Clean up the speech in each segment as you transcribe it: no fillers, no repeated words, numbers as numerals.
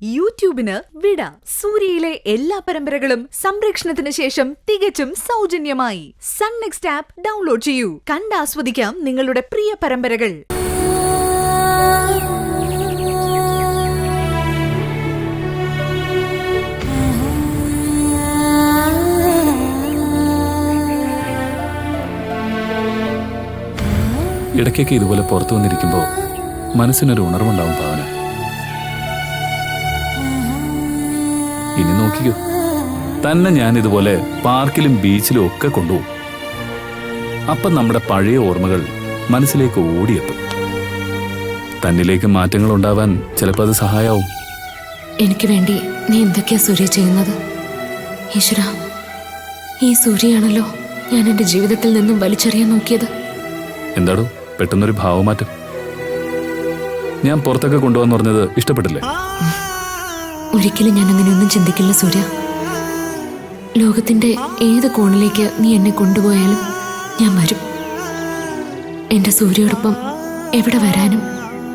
യൂട്യൂബിന് വിട. സൂര്യയിലെ എല്ലാ പരമ്പരകളും സംരക്ഷണത്തിന് ശേഷം തികച്ചും സൗജന്യമായി സൺ നെക്സ്റ്റ് ആപ്പ് ഡൗൺലോഡ് ചെയ്യൂ. കണ്ടാസ്വദിക്കാം നിങ്ങളുടെ പ്രിയ പരമ്പരകൾ. ഇടയ്ക്കൊക്കെ ഇതുപോലെ പുറത്തു വന്നിരിക്കുമ്പോൾ മനസ്സിനൊരു ഉണർവുണ്ടാവും ഭാവന. ഇനി നോക്കിക്കോ, തന്നെ ഞാൻ ഇതുപോലെ പാർക്കിലും ബീച്ചിലും ഒക്കെ കൊണ്ടുപോകും. അപ്പം നമ്മുടെ പഴയ ഓർമ്മകൾ മനസ്സിലേക്ക് ഓടിയെത്തും. തന്നിലേക്ക് മാറ്റങ്ങൾ ഉണ്ടാവാൻ ചിലപ്പോൾ അത് സഹായമാവും. എനിക്ക് വേണ്ടി നീ എന്തൊക്കെയാ സൂര്യ ചെയ്യുന്നത്? ഈശ്വര, ഈ സൂര്യയാണല്ലോ ഞാൻ എൻ്റെ ജീവിതത്തിൽ നിന്നും വലിച്ചെറിയാൻ നോക്കിയത്. എന്താടോ പെട്ടെന്നൊരു ഭാവമാറ്റം? ഞാൻ പുറത്തൊക്കെ കൊണ്ടുപോകാന്ന് പറഞ്ഞത് ഇഷ്ടപ്പെട്ടില്ലേ? ഒരിക്കലും ഞാൻ അങ്ങനെയൊന്നും ചിന്തിക്കില്ല സൂര്യ. ലോകത്തിന്റെ ഏത് കോണിലേക്ക് നീ എന്നെ കൊണ്ടുപോയാലും ഞാൻ വരും. എൻ്റെ സൂര്യയോടൊപ്പം എവിടെ വരാനും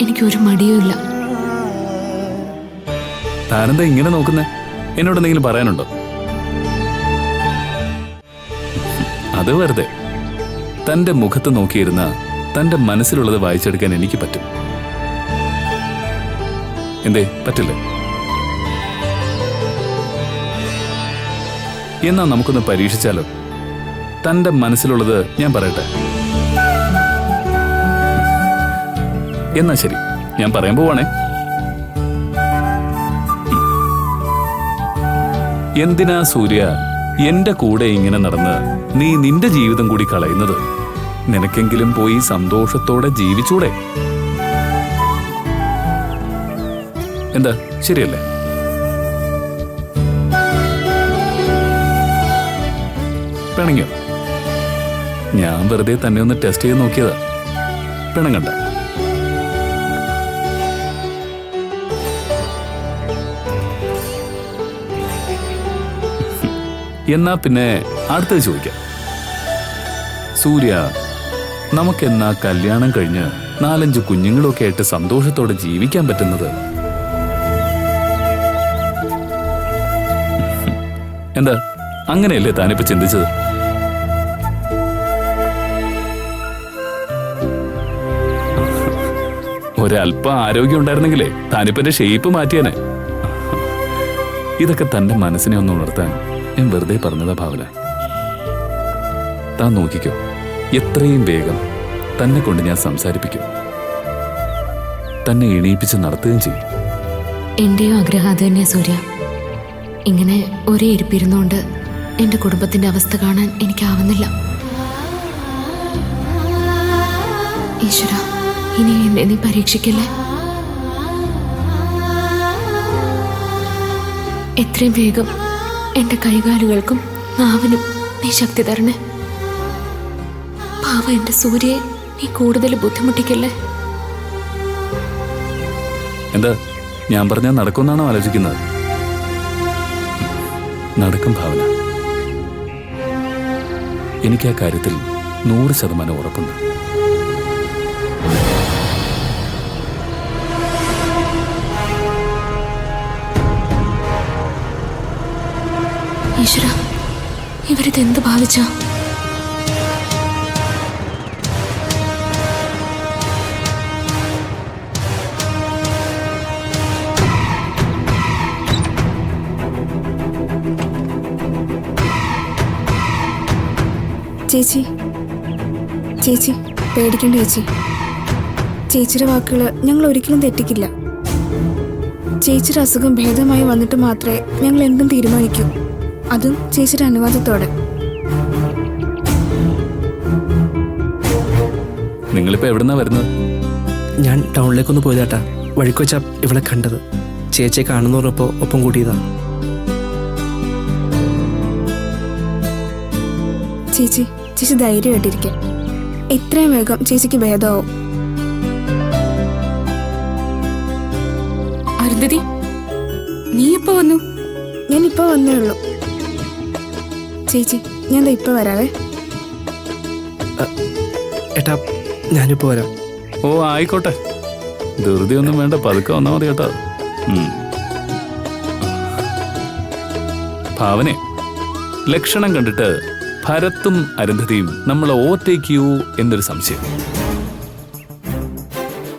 എനിക്കൊരു മടിയുമില്ല. താനെന്താ ഇങ്ങനെ നോക്കുന്നേ? എന്നോട് എന്തെങ്കിലും പറയാനുണ്ടോ? അത് വെറുതെ. തന്റെ മുഖത്ത് നോക്കിയിരുന്ന തന്റെ മനസ്സിലുള്ളത് വായിച്ചെടുക്കാൻ എനിക്ക് പറ്റും. എന്തേ പറ്റില്ലേ? എന്നാ നമുക്കൊന്ന് പരീക്ഷിച്ചാലോ? തന്റെ മനസ്സിലുള്ളത് ഞാൻ പറയട്ടെ. എന്നാ ശരി, ഞാൻ പറയാൻ പോവാണേ. എന്തിനാ സൂര്യ എന്റെ കൂടെ ഇങ്ങനെ നടന്ന് നീ നിന്റെ ജീവിതം കൂടി കളയുന്നത്? നിനക്കെങ്കിലും പോയി സന്തോഷത്തോടെ ജീവിച്ചൂടെ? എന്താ, ശരിയല്ലേ? പിണങ്ങിയോ? ഞാൻ വെറുതെ തന്നെ ഒന്ന് ടെസ്റ്റ് ചെയ്ത് നോക്കിയതാ. പിണങ്ങണ്ട. എന്നാ പിന്നെ അടുത്തത് ചോദിക്കാം. സൂര്യ, നമുക്കെന്നാ കല്യാണം കഴിഞ്ഞ് 4-5 കുഞ്ഞുങ്ങളൊക്കെ ആയിട്ട് സന്തോഷത്തോടെ ജീവിക്കാൻ പറ്റുന്നത്? എന്താ, അങ്ങനെയല്ലേ താനിപ്പോ ചിന്തിച്ചത്? ഒരല്പം ആരോഗ്യം ഉണ്ടായിരുന്നെങ്കിലേ താനിപ്പോ എന്റെ ഷേപ്പ് മാറ്റിയാനെ. ഇതൊക്കെ തന്റെ മനസ്സിനെ ഒന്ന് ഉണർത്താൻ ഞാൻ വെറുതെ പറഞ്ഞതാ ഭാവന. താൻ നോക്കിക്കോ, എത്രയും വേഗം തന്നെ കൊണ്ട് ഞാൻ സംസാരിപ്പിക്കും. തന്നെ എണീപ്പിച്ച് നടത്തുകയും ചെയ്യും. എന്റെയും ആഗ്രഹം അത് തന്നെയാ സൂര്യ. ഇങ്ങനെ ഒരേ ഇരിപ്പിരുന്നുകൊണ്ട് എന്റെ കുടുംബത്തിന്റെ അവസ്ഥ കാണാൻ എനിക്കാവുന്നില്ല. ഈശ്വര, ഇനി എന്നെ നീ പരീക്ഷിക്കല്ലേ. എത്രയും വേഗം എന്റെ കൈകാലുകൾക്കും നാവിനും നീ ശക്തി തരണേ. പാവ എന്റെ സൂര്യയെ നീ കൂടുതൽ ബുദ്ധിമുട്ടിക്കല്ലേ. എന്താ, ഞാൻ പറഞ്ഞാൽ നടക്കുമെന്നാണോ ആലോചിക്കുന്നത്? നടക്കും ഭാവന. എനിക്ക് ആ കാര്യത്തിൽ 100% ഉറപ്പുണ്ട്. ഈശ്വര, ഇവരിതെന്ത് ഭാവിച്ചാ? ചേച്ചി, ചേച്ചി പേടിക്കണ്ട ചേച്ചി. ചേച്ചിയുടെ വാക്കുകൾ ഞങ്ങൾ ഒരിക്കലും തെറ്റിക്കില്ല. ചേച്ചിയുടെ അസുഖം ഭേദമായി വന്നിട്ട് മാത്രമേ ഞങ്ങൾ എന്തും തീരുമാനിക്കൂ, അതും ചേച്ചിയുടെ അനുവാദത്തോടെ. നിങ്ങളിപ്പോ എവിടുന്നാ വരുന്നത്? ഞാൻ ടൗണിലേക്കൊന്ന് പോയതാട്ടാ. വഴിക്ക് വെച്ചാ ഇവളെ കണ്ടത്. ചേച്ചിയെ കാണുന്ന പറഞ്ഞപ്പോ ഒപ്പം കൂട്ടിയതാ. ചേച്ചി, ചേച്ചി ധൈര്യമായിട്ടിരിക്കാം. എത്രയും വേഗം ചേച്ചിക്ക് ഭേദമാവും. അരുന്ധതി, നീ എപ്പോ വന്നു? ഞാനിപ്പോ വന്നേ ഉള്ളൂ. ചേച്ചി, ഞാൻ ഇപ്പൊ വരാവേ. ഏട്ടാ, ഞാനിപ്പോ വരാം. ഓ ആയിക്കോട്ടെ, ധൃതിയൊന്നും വേണ്ട, പതുക്കെ വന്നാൽ മതി കേട്ടോ. ഭാവനെ ലക്ഷണം കണ്ടിട്ട് ഭരത്തും അരുന്ധതിയും നമ്മളെ ഓവർടേക്ക് എന്നൊരു സംശയം.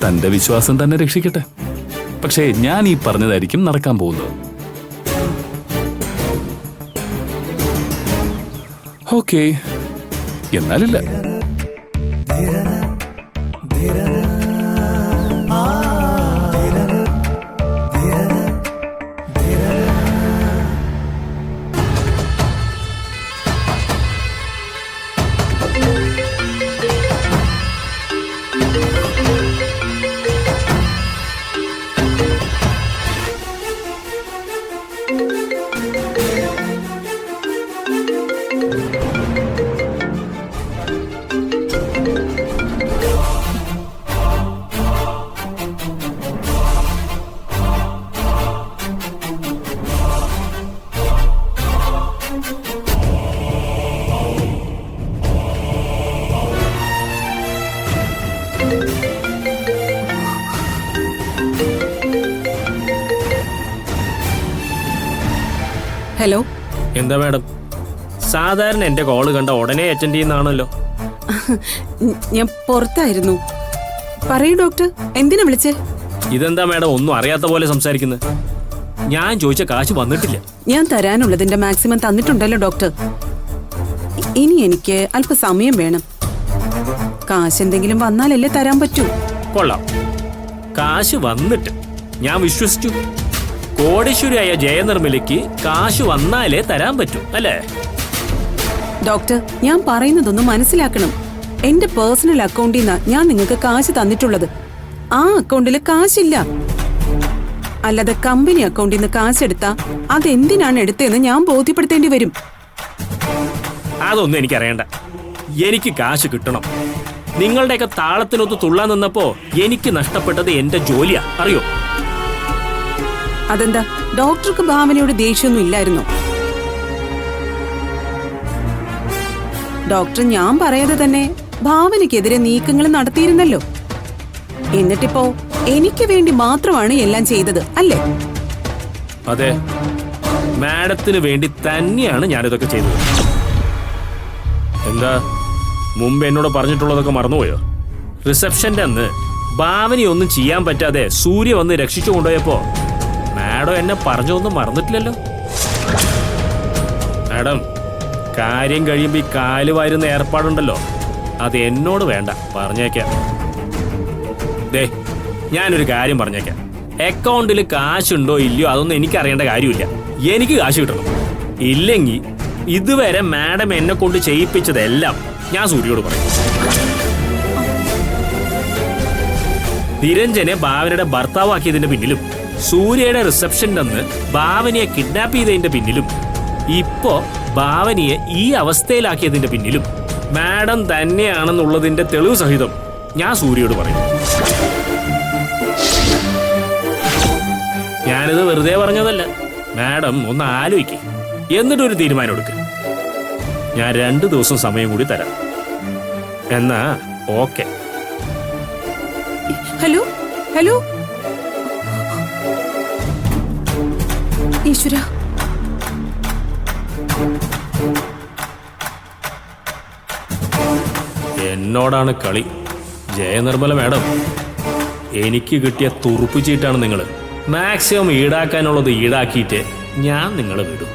തന്റെ വിശ്വാസം തന്നെ രക്ഷിക്കട്ടെ. പക്ഷേ ഞാൻ ഈ പറഞ്ഞതായിരിക്കും നടക്കാൻ പോകുന്നത്. ഓക്കേ, എന്നാലില്ല. ഹലോ. എന്താ മാഡം, സാധാരണ എന്റെ കോള് കണ്ട ഉടനെ അറ്റൻഡ് ചെയ്യുന്നതാണല്ലോ. ഞാൻ പുറത്തായിരുന്നു. പറയൂ ഡോക്ടർ, എന്തിനാ വിളിച്ചേ? ഇതെന്താ മാഡം ഒന്നും അറിയാത്ത പോലെ സംസാരിക്കുന്നത്? ഞാൻ ചോദിച്ച കാശ് വന്നിട്ടില്ല. ഞാൻ തരാനുള്ളതിന്റെ മാക്സിമം തന്നിട്ടുണ്ടല്ലോ ഡോക്ടർ. ഇനി എനിക്ക് അല്പസമയം വേണം. കാശ് എന്തെങ്കിലും വന്നാലല്ലേ തരാൻ പറ്റൂ. കൊള്ളാം, കാശ് വന്നിട്ട് ഞാൻ വിശ്വസിച്ചു. കോടീശ്വരിയായ ജയനിർമ്മലയ്ക്ക് കാശ് വന്നാലേ തരാൻ പറ്റൂ അല്ലേ? ഡോക്ടർ, ഞാൻ പറയുന്നതൊന്ന് മനസ്സിലാക്കണം. എന്റെ പേഴ്സണൽ അക്കൗണ്ടിൽ നിന്നാ ഞാൻ നിങ്ങൾക്ക് കാശ് തന്നിട്ടുള്ളത്. ആ അക്കൗണ്ടിൽ കാശില്ല. അല്ലാതെ കമ്പനി അക്കൗണ്ടിൽ നിന്ന് കാശെടുത്താ അതെന്തിനാണ് എടുത്തതെന്ന് ഞാൻ ബോധ്യപ്പെടുത്തേണ്ടി വരും. അതൊന്നും എനിക്കറിയണ്ട. എനിക്ക് കാശ് കിട്ടണം. നിങ്ങളുടെയൊക്കെ താളത്തിനൊത്ത് തുള്ളാൻ നിന്നപ്പോ എനിക്ക് നഷ്ടപ്പെട്ടത് എന്റെ ജോലിയാ, അറിയോ? അതെന്താ, ഡോക്ടർക്ക് ഭാവനയോട് ദേഷ്യമൊന്നും ഇല്ലായിരുന്നോ? ഡോക്ടർ ഞാൻ പറയാതെ തന്നെ ഭാവനയ്ക്കെതിരെ നീക്കങ്ങൾ നടത്തിയിരുന്നല്ലോ. എന്നിട്ടിപ്പോ എനിക്ക് വേണ്ടി മാത്രമാണ് എല്ലാം ചെയ്തത് അല്ലേ? അതെ, മാഡത്തിന് വേണ്ടി തന്നെയാണ് ഞാനിതൊക്കെ ചെയ്തത്. എന്താ, മുമ്പ് എന്നോട് പറഞ്ഞിട്ടുള്ളതൊക്കെ മറന്നുപോയോ? റിസപ്ഷന്റെ അന്ന് ഭാവനയൊന്നും ചെയ്യാൻ പറ്റാതെ സൂര്യ വന്ന് രക്ഷിച്ചു കൊണ്ടുപോയപ്പോ മാഡം എന്നെ പറഞ്ഞൊന്നും മറന്നിട്ടില്ലല്ലോ. മാഡം, കാര്യം കഴിയുമ്പോ ഈ കാല് വാരുന്ന ഏർപ്പാടുണ്ടല്ലോ, അത് എന്നോട് വേണ്ട, പറഞ്ഞേക്കാം. ദേ, ഞാനൊരു കാര്യം പറഞ്ഞേക്കാം. അക്കൗണ്ടിൽ കാശുണ്ടോ ഇല്ലയോ അതൊന്നും എനിക്കറിയേണ്ട കാര്യമില്ല. എനിക്ക് കാശ് കിട്ടണം. ഇല്ലെങ്കിൽ ഇതുവരെ മാഡം എന്നെ കൊണ്ട് ചെയ്യിപ്പിച്ചതെല്ലാം ഞാൻ സൂര്യയോട് പറയും. നിരഞ്ജനെ ഭാവനയുടെ ഭർത്താവാക്കിയതിന്റെ പിന്നിലും സൂര്യയുടെ റിസപ്ഷൻ്റെ അന്ന് ഭാവനയെ കിഡ്നാപ്പ് ചെയ്തതിന്റെ പിന്നിലും ഇപ്പോ ഭാവനയെ ഈ അവസ്ഥയിലാക്കിയതിന്റെ പിന്നിലും മാഡം തന്നെയാണെന്നുള്ളതിന്റെ തെളിവ് സഹിതം ഞാൻ സൂര്യയോട് പറയും. ഞാനിത് വെറുതെ പറഞ്ഞതല്ല. മാഡം ഒന്ന് ആലോചിക്ക്, എന്നിട്ടൊരു തീരുമാനം എടുക്കുക. ഞാൻ 2 ദിവസം സമയം കൂടി തരാം. എന്നാ ഓക്കെ. Hello hello. ഈശ്വര, എന്നോടാണ് കളി. ജയനിർമ്മല മാഡം, എനിക്ക് കിട്ടിയ തുറുപ്പ് ചീട്ടാണ് നിങ്ങൾ. മാക്സിമം ഈടാക്കാനുള്ളത് ഈടാക്കിയിട്ട് ഞാൻ നിങ്ങളെ വിടും.